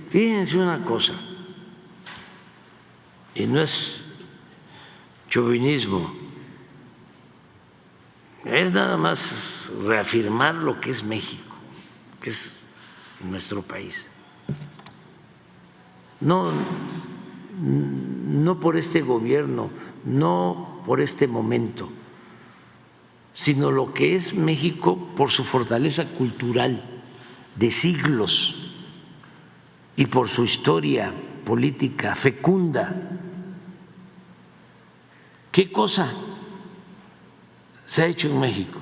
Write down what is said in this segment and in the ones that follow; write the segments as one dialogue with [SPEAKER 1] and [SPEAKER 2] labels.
[SPEAKER 1] fíjense una cosa, y no es chauvinismo, es nada más reafirmar lo que es México, que es nuestro país. No por este gobierno, no por este momento, sino lo que es México por su fortaleza cultural de siglos y por su historia política fecunda. ¿Qué cosa se ha hecho en México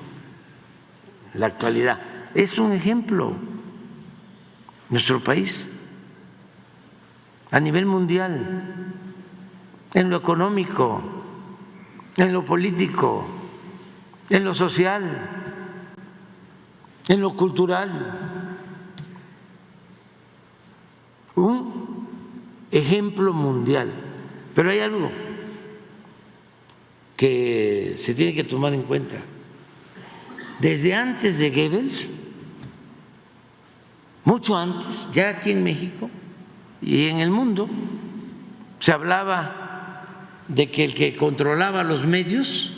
[SPEAKER 1] en la actualidad? Es un ejemplo nuestro país a nivel mundial, en lo económico, en lo político, en lo social, en lo cultural. Un ejemplo mundial. Pero hay algo que se tiene que tomar en cuenta. Desde antes de Goebbels, mucho antes, ya aquí en México y en el mundo, se hablaba de que el que controlaba los medios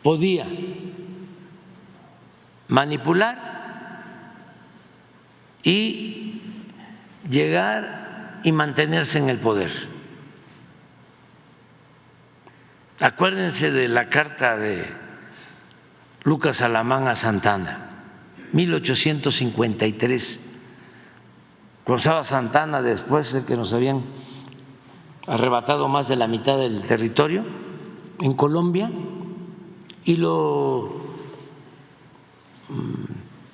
[SPEAKER 1] podía manipular y llegar y mantenerse en el poder. Acuérdense de la carta de Lucas Alamán a Santana, 1853, cuando estaba Santana, después de que nos habían arrebatado más de la mitad del territorio en Colombia, y lo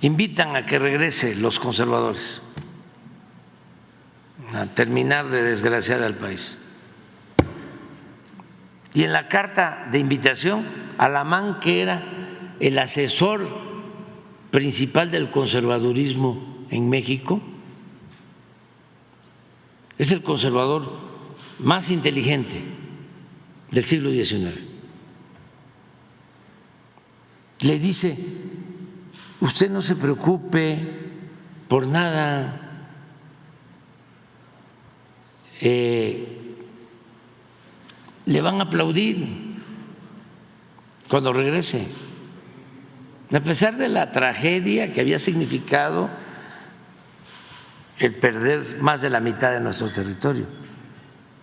[SPEAKER 1] invitan a que regrese los conservadores a terminar de desgraciar al país. Y en la carta de invitación, Alamán, que era el asesor principal del conservadurismo en México, es el conservador más inteligente del siglo XIX, le dice: usted no se preocupe por nada, le van a aplaudir cuando regrese, a pesar de la tragedia que había significado el perder más de la mitad de nuestro territorio.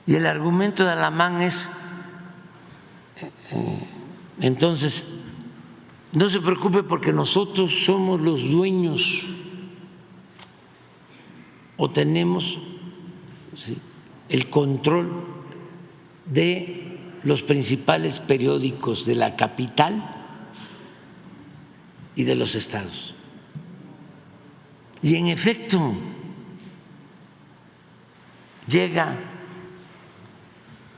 [SPEAKER 1] Y el argumento de Alamán es, entonces, no se preocupe porque nosotros somos los dueños o tenemos, ¿sí?, el control de los principales periódicos de la capital y de los estados. Y en efecto, llega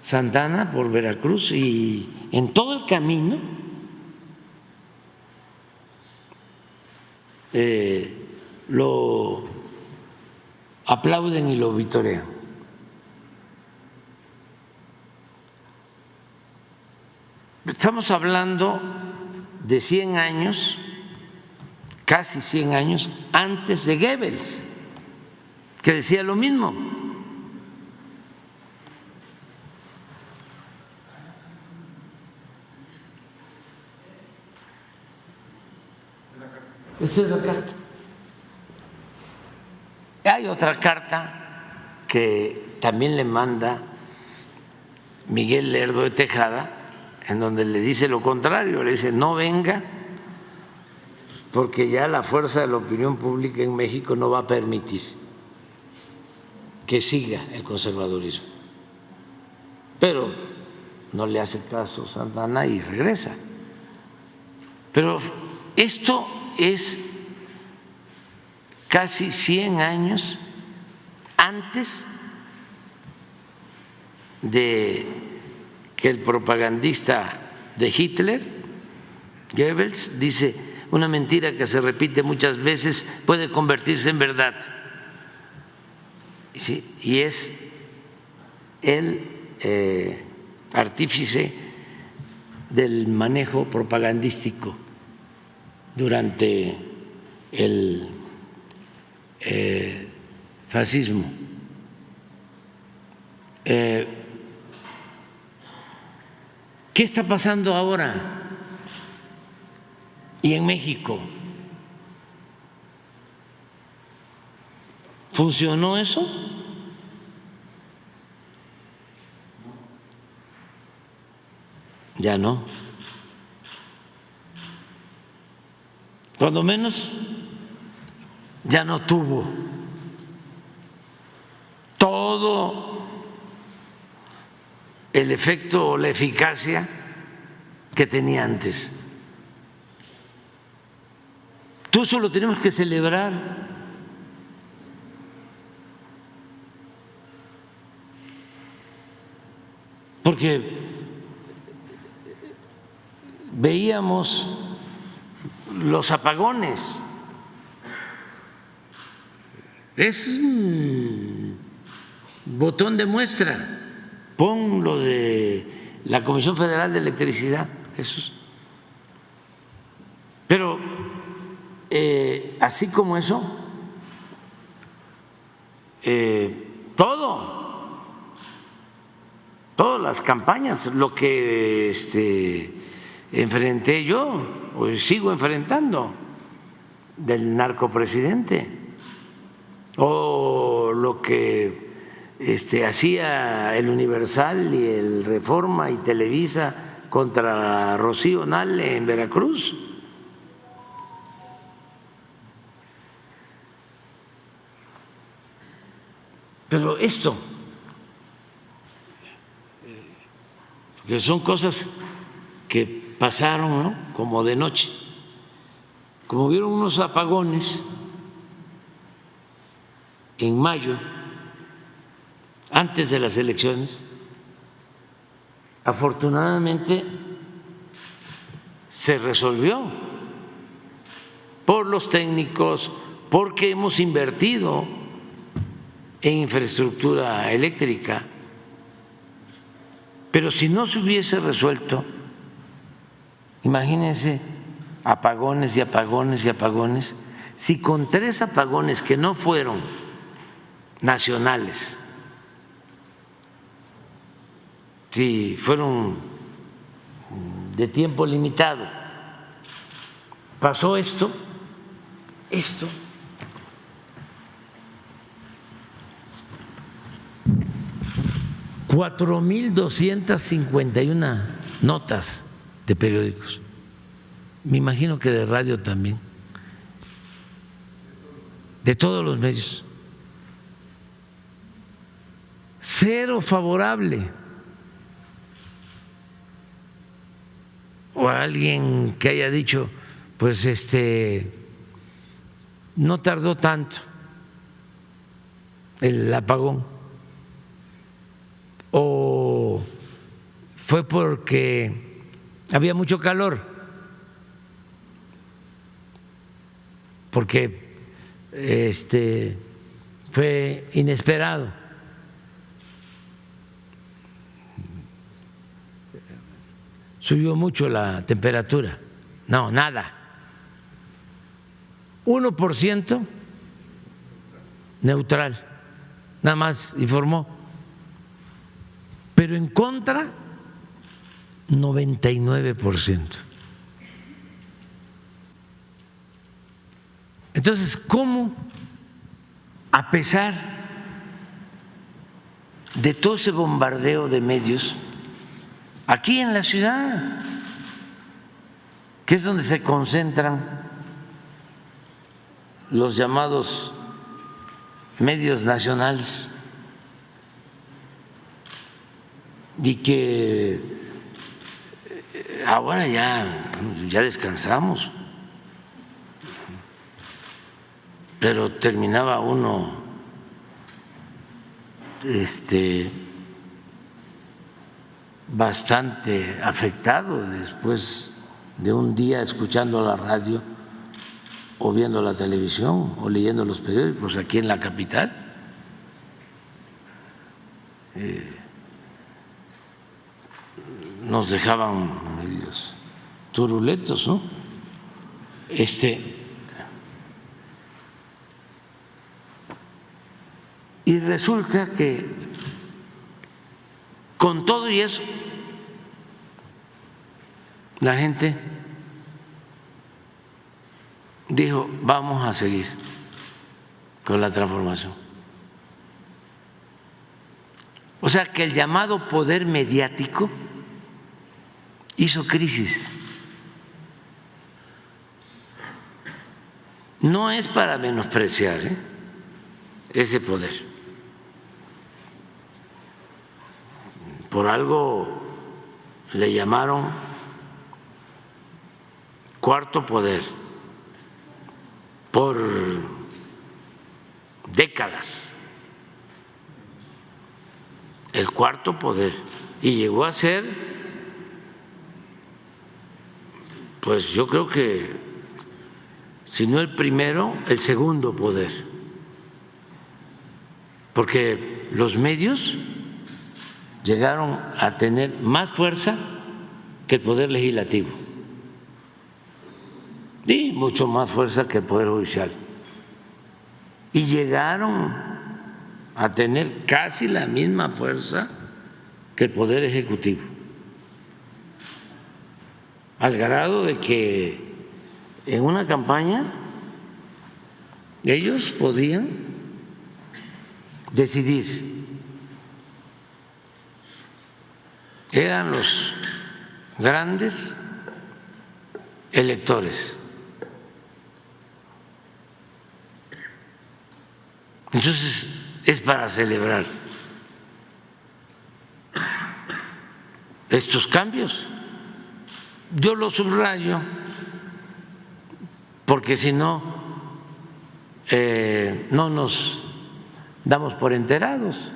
[SPEAKER 1] Santana por Veracruz y en todo el camino lo aplauden y lo vitorean. Estamos hablando de 100 años, casi 100 años antes de Goebbels, que decía lo mismo. Esa es la carta. Hay otra carta que también le manda Miguel Lerdo de Tejada, en donde le dice lo contrario, le dice: no venga porque ya la fuerza de la opinión pública en México no va a permitir que siga el conservadurismo. Pero no le hace caso Santana y regresa. Pero esto es casi 100 años antes de que el propagandista de Hitler, Goebbels, dice: una mentira que se repite muchas veces puede convertirse en verdad. ¿Sí? Y es el artífice del manejo propagandístico durante el fascismo. ¿Qué está pasando ahora? Y en México, ¿funcionó eso? Ya no. Cuando menos ya no tuvo todo el efecto o la eficacia que tenía antes. Todo eso lo tenemos que celebrar. Porque veíamos los apagones. Es un botón de muestra. Pon lo de la Comisión Federal de Electricidad, Jesús. Pero así como eso, todas las campañas, lo que enfrenté yo, o sigo enfrentando, del narcopresidente, o lo que hacía el Universal y el Reforma y Televisa contra Rocío Nale en Veracruz. Pero esto, que son cosas que pasaron, ¿no?, como de noche, como vieron unos apagones en mayo, antes de las elecciones, afortunadamente se resolvió por los técnicos, porque hemos invertido en infraestructura eléctrica. Pero si no se hubiese resuelto, imagínense, apagones y apagones y apagones, si con 3 apagones que no fueron nacionales, si fueron de tiempo limitado, pasó esto, 4.251 notas de periódicos, me imagino que de radio también, de todos los medios, cero favorable. O alguien que haya dicho, pues no tardó tanto el apagón, o fue porque había mucho calor, porque fue inesperado. Subió mucho la temperatura. No, nada. 1% neutral, nada más informó. Pero en contra, 99%. Entonces, ¿cómo, a pesar de todo ese bombardeo de medios, aquí en la ciudad, que es donde se concentran los llamados medios nacionales, y que ahora ya descansamos, pero terminaba uno bastante afectado después de un día escuchando la radio o viendo la televisión o leyendo los periódicos aquí en la capital. Nos dejaban medios turuletos, ¿no? Y resulta que con todo y eso, la gente dijo, vamos a seguir con la transformación. O sea que el llamado poder mediático hizo crisis. No es para menospreciar ese poder. Por algo le llamaron cuarto poder, por décadas, el cuarto poder, y llegó a ser, pues yo creo que, si no el primero, el segundo poder, porque los medios llegaron a tener más fuerza que el poder legislativo y mucho más fuerza que el poder judicial, y llegaron a tener casi la misma fuerza que el poder ejecutivo, al grado de que en una campaña ellos podían decidir, eran los grandes electores. Entonces es para celebrar estos cambios. Yo lo subrayo porque si no, no nos damos por enterados.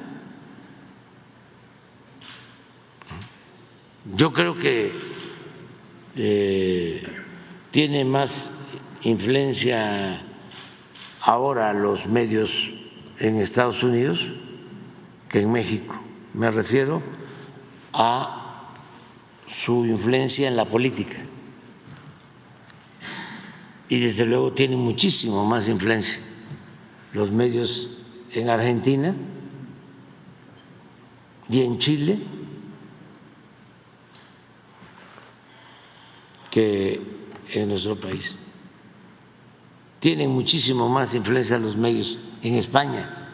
[SPEAKER 1] Yo creo que tiene más influencia ahora los medios en Estados Unidos que en México. Me refiero a su influencia en la política. Y desde luego tienen muchísimo más influencia los medios en Argentina y en Chile que en nuestro país. Tienen muchísimo más influencia los medios en España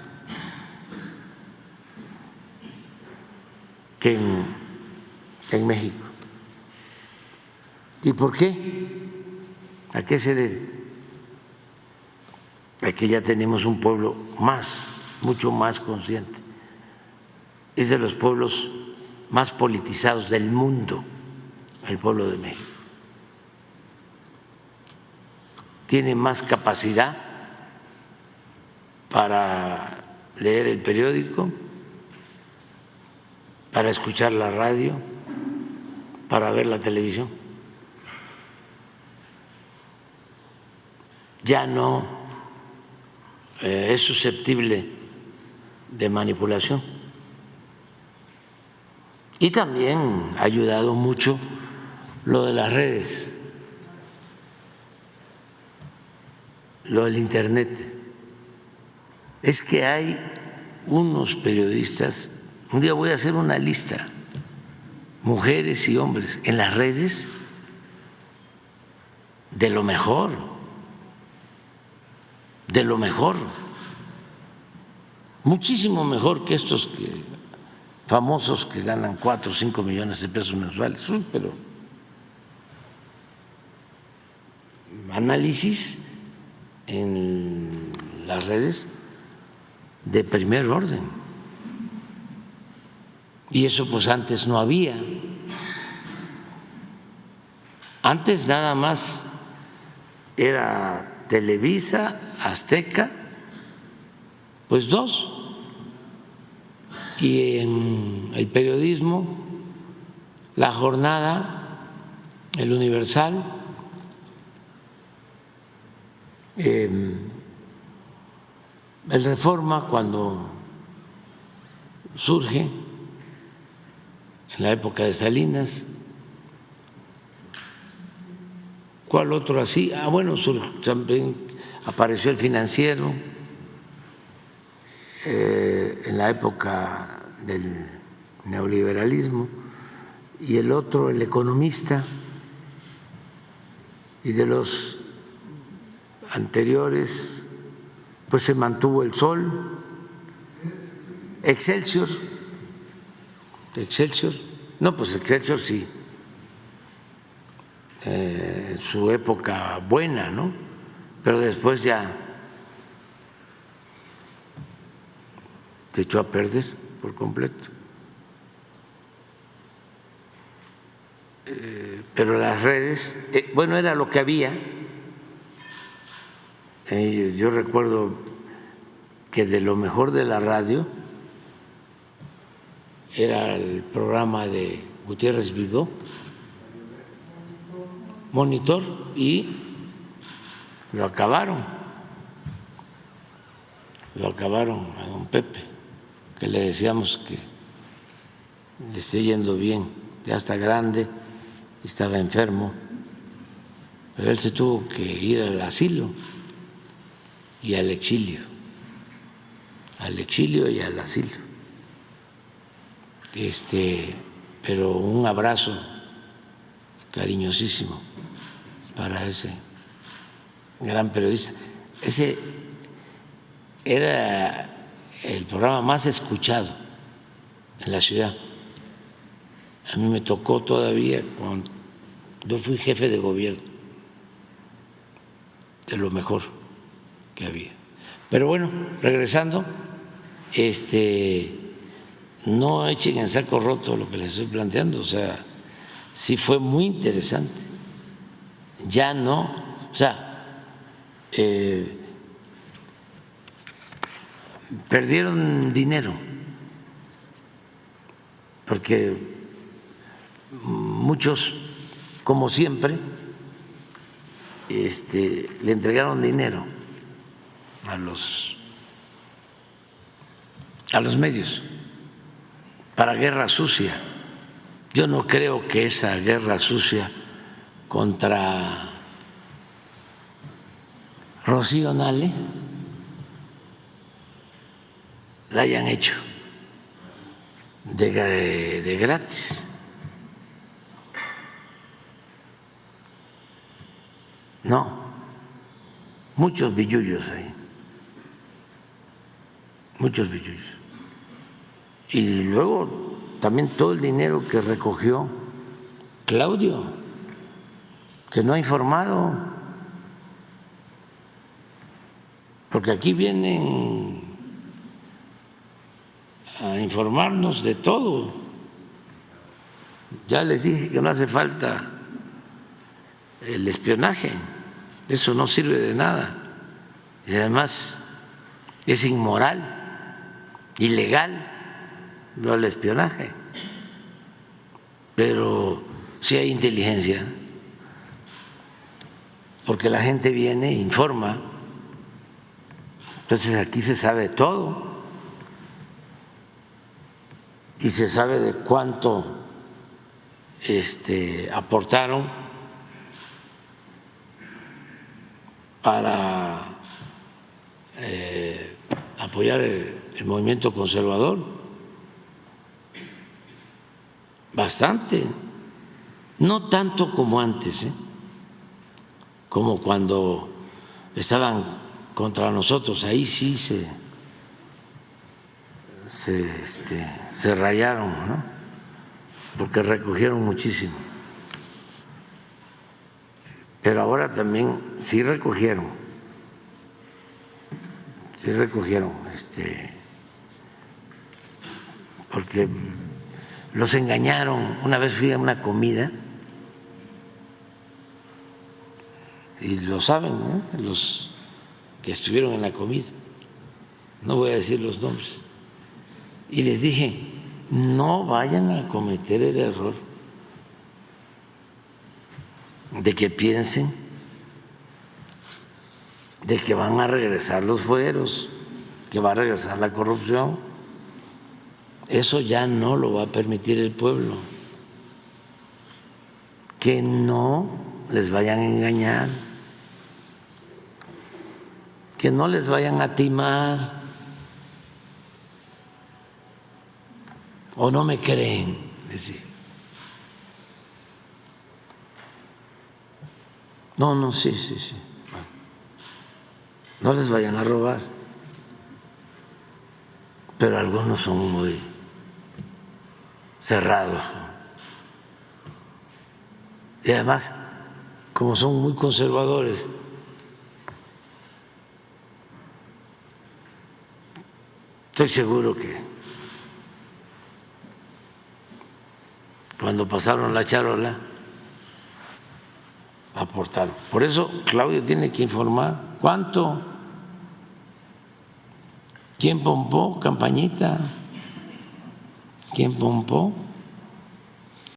[SPEAKER 1] que en México. ¿Y por qué? ¿A qué se debe? A que ya tenemos un pueblo mucho más consciente. Es de los pueblos más politizados del mundo, el pueblo de México. Tiene más capacidad para leer el periódico, para escuchar la radio, para ver la televisión. Ya no es susceptible de manipulación. Y también ha ayudado mucho lo de las redes, lo del Internet. Es que hay unos periodistas, un día voy a hacer una lista, mujeres y hombres, en las redes, de lo mejor, muchísimo mejor que estos famosos que ganan 4 o 5 millones de pesos mensuales, pero análisis en las redes de primer orden. Y eso pues antes no había. Antes nada más era Televisa, Azteca, pues 2. Y en el periodismo, La Jornada, El Universal, el Reforma cuando surge en la época de Salinas. ¿Cuál otro así? Bueno, también apareció El Financiero, en la época del neoliberalismo, y el otro, El Economista, y de los anteriores pues se mantuvo El Sol, Excelsior, no, pues Excelsior sí, en su época buena, ¿no? Pero después ya se echó a perder por completo. Pero las redes, bueno, era lo que había. Yo recuerdo que de lo mejor de la radio era el programa de Gutiérrez Vivo, Monitor, y lo acabaron a don Pepe, que le decíamos que le esté yendo bien, ya está grande, estaba enfermo, pero él se tuvo que ir al asilo y al exilio y al asilo. Pero un abrazo cariñosísimo para ese gran periodista. Ese era el programa más escuchado en la ciudad. A mí me tocó todavía cuando yo fui jefe de gobierno, de lo mejor que había. Pero bueno, regresando, no echen en saco roto lo que les estoy planteando, o sea, sí fue muy interesante. Ya no, o sea, perdieron dinero porque muchos, como siempre, le entregaron dinero a los medios para guerra sucia. Yo no creo que esa guerra sucia contra Rocío Nale la hayan hecho de gratis. No, muchos billullos ahí, muchos billullos. Y luego también todo el dinero que recogió Claudio, que no ha informado, porque aquí vienen a informarnos de todo. Ya les dije que no hace falta el espionaje, eso no sirve de nada, y además es inmoral, ilegal lo del espionaje, pero sí hay inteligencia, porque la gente viene e informa. Entonces aquí se sabe todo y se sabe de cuánto aportaron para apoyar el movimiento conservador. Bastante, no tanto como antes, como cuando estaban contra nosotros, ahí sí se rayaron, ¿no? Porque recogieron muchísimo. Pero ahora también sí recogieron, porque los engañaron. Una vez fui a una comida y lo saben, los que estuvieron en la comida, no voy a decir los nombres, y les dije, no vayan a cometer el error de que piensen de que van a regresar los fueros, que va a regresar la corrupción. Eso ya no lo va a permitir el pueblo. Que no les vayan a engañar, que no les vayan a timar. o no me creen, les dije. No, sí. Bueno, no les vayan a robar, pero algunos son muy cerrados. Y además, como son muy conservadores, estoy seguro que cuando pasaron la charola aportaron. Por eso Claudio tiene que informar cuánto, quién pompó campañita, quién pompó.